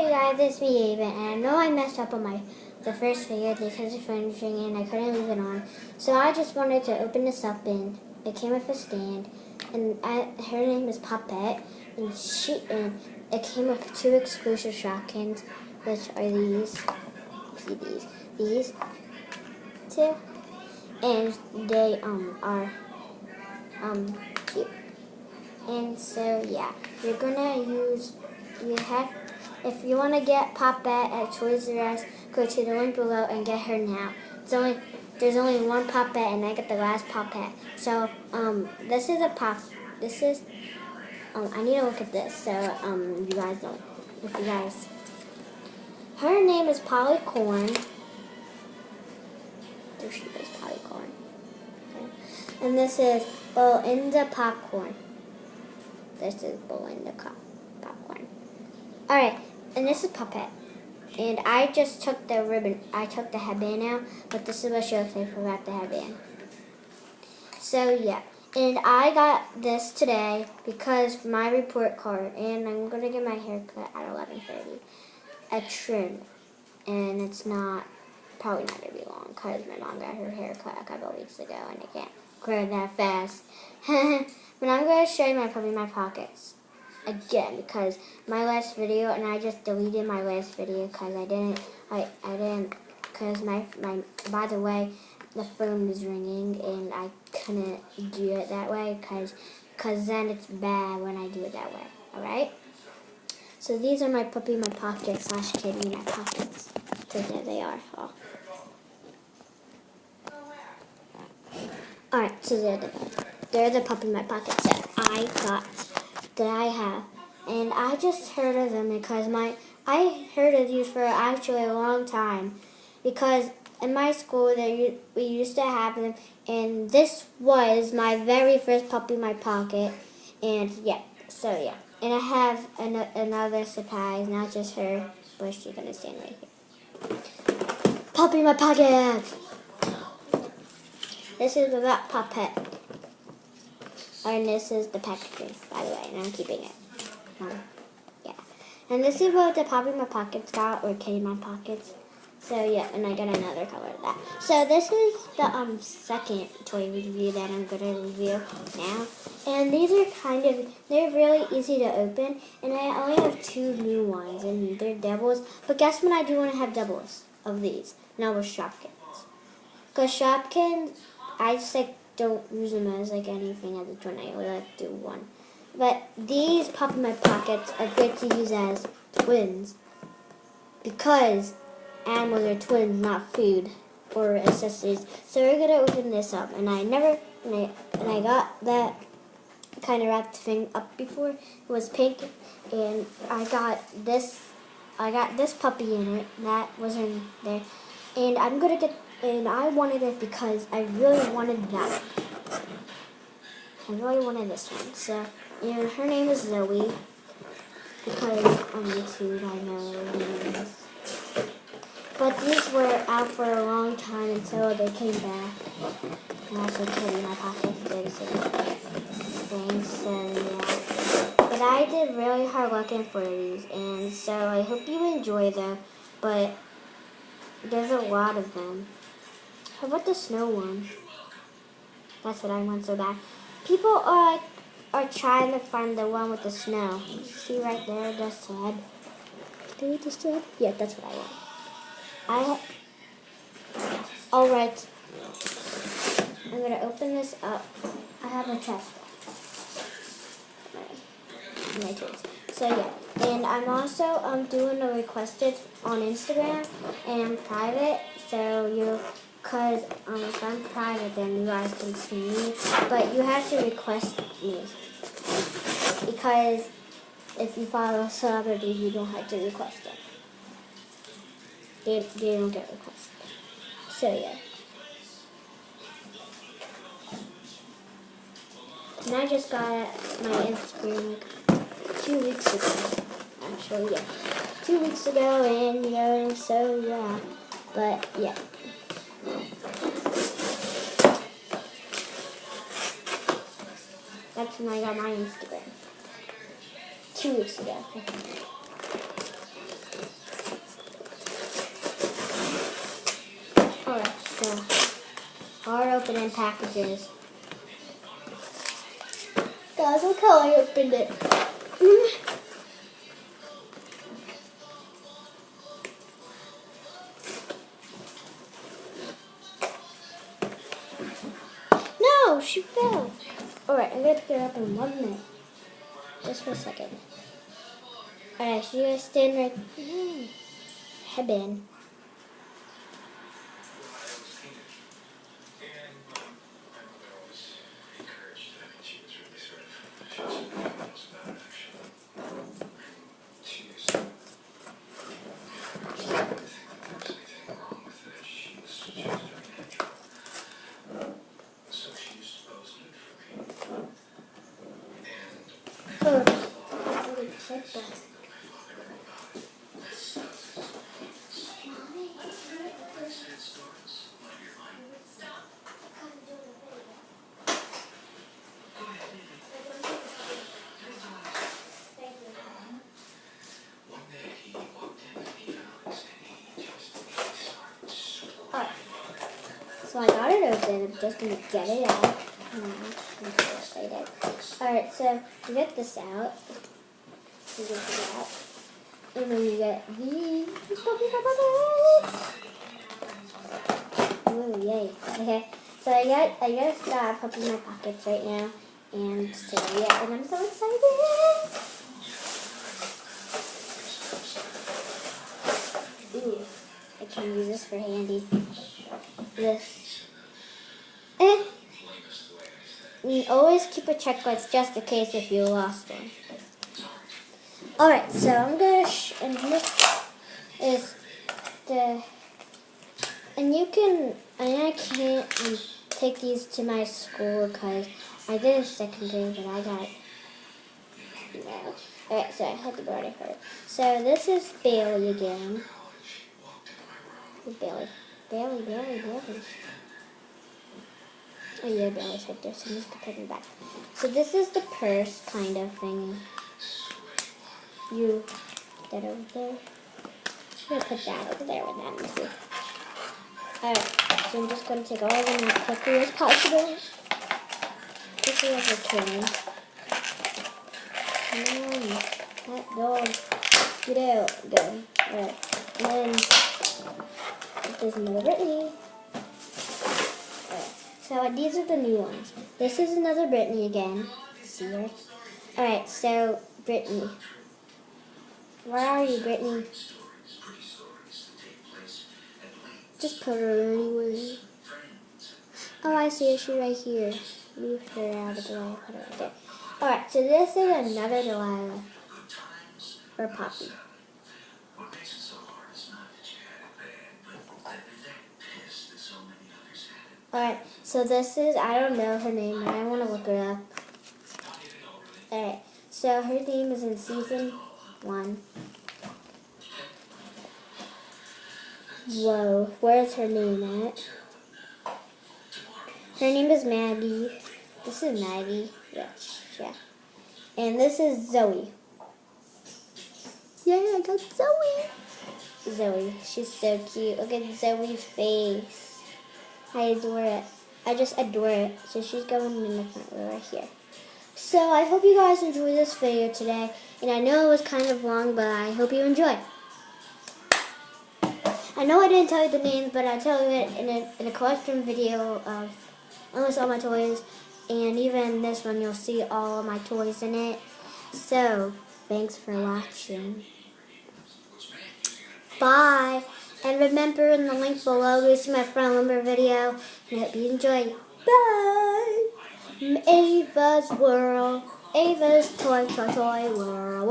Hey guys, it's me, Ava, and I know I messed up on the first video because the phone was ringing and I couldn't leave it on. So I just wanted to open this up, and it came with a stand, and her name is Poppette, and it came with 2 exclusive shopkins, which are these. See these 2, and they are cute. And so yeah, you're gonna use if you want to get Poppette at Toys R Us, go to the link below and get her now. There's only one Poppette, and I got the last Poppette. So this is I need to look at this. So you guys don't, if you guys, her name is Polycorn. There she is, Polycorn. Okay. And this is Belinda Popcorn. This is Belinda Popcorn. Alright, and this is Poppette. And I just took the ribbon, I took the headband out, but this is what she looks like. I forgot the headband. So yeah, and I got this today because for my report card, and I'm going to get my hair cut at 11:30. A trim, and it's probably not going to be long because my mom got her hair cut a couple weeks ago and I can't grow that fast. But I'm going to show you my pockets again because my last video, and I just deleted my last video because I didn't because by the way, the phone was ringing and I couldn't do it that way because then it's bad when I do it that way. Alright? So these are my puppy in my pocket / kitty in my pockets. So there they are. Oh. Alright, so they're the puppy in my pockets that I have. And I just heard of them because I heard of these for actually a long time. Because in my school we used to have them, and this was my very first puppy in my pocket. And yeah, so yeah. And I have another surprise, not just her, but she's gonna stand right here. Puppy in my pocket! This is about Poppette. And this is the packaging, by the way, and I'm keeping it. Yeah. And this is what the Puppy in my pockets got, or kitty in my pockets. So yeah, and I got another color of that. So this is the second toy review that I'm going to review now. And these are they're really easy to open. And I only have 2 new ones, and they're doubles. But guess what, I do want to have doubles of these. Now with Shopkins. Because Shopkins, I just don't use them as anything as a twin. I only like to do one. But these pop in my pockets are good to use as twins. Because animals are twins, not food or accessories. So we're gonna open this up, and I got that kind of wrapped thing up before. It was pink, and I got this puppy in it. That was in there, and I wanted it because I really wanted that. I really wanted this one. So, and her name is Zoe because on YouTube I know her name is. But these were out for a long time until they came back. And also kitty in my pocket did the same thing. So yeah. But I did really hard looking for these, and so I hope you enjoy them. But there's a lot of them. How about the snow one? That's what I want so bad. People are trying to find the one with the snow. See right there, the sled. The sled? Yeah, that's what I want. Alright, I'm going to open this up. I have a chest. My toys. So yeah, and I'm also doing a requested on Instagram and private. So because if I'm private, then you guys can see me. But you have to request me. Because if you follow celebrities, you don't have to request them. They don't get requested. So yeah. And I just got my Instagram 2 weeks ago. Actually, yeah. 2 weeks ago, and so yeah. But yeah. That's when I got my Instagram. 2 weeks ago. opening packages. Guys, look how I opened it. No, she fell. Alright, I'm going to pick her up in 1 minute. Just for a second. Alright, she's going to stand right there. Headband. So I got it open. I'm just going to get it out. Alright, so you get this out. You get it out. And then you get these. Oh, yay. Okay, so I got puppy in my pockets right now. And so, yeah, and I'm so excited. Ooh, I can use this for handy. This. You always keep a checklist just in case if you lost one. Alright, so I'm gonna and this is the I can't take these to my school because I did a secondary, but I got no. Alright, so I had to borrow her. So this is Bailey again. Bailey. Oh yeah, Bailey's right there, so I'm just gonna put it back. So this is the purse kind of thing. You put that over there. I'm gonna put that over there with that too. Alright, so I'm just gonna take all of them as quickly as possible. Quickly as I can. Come on, that dog. Get out. Good. Alright. And then there's another Brittany. So these are the new ones. This is another Brittany again. See her? Alright, so Brittany. Where are you, Brittany? Just put her anywhere. Oh, I see her. She's right here. Move her out of the way. Put her right there. Alright, so this is another Delilah. Or Poppy. Alright, so this is, I don't know her name, but I want to look her up. Alright, so her name is in season 1. Whoa, where's her name at? Her name is Maggie. This is Maggie. Yes, yeah. And this is Zoe. Yeah, I got Zoe. Zoe, she's so cute. Look at Zoe's face. I adore it. I just adore it. So she's going in the front row right here. So I hope you guys enjoyed this video today. And I know it was kind of long, but I hope you enjoy. I know I didn't tell you the names, but I'll tell you it in a collection video of almost all my toys. And even this one, you'll see all of my toys in it. So, thanks for watching. Bye. And remember, in the link below, you'll see my front lumber video. And I hope you enjoy. Bye. Ava's World. Ava's Toy World.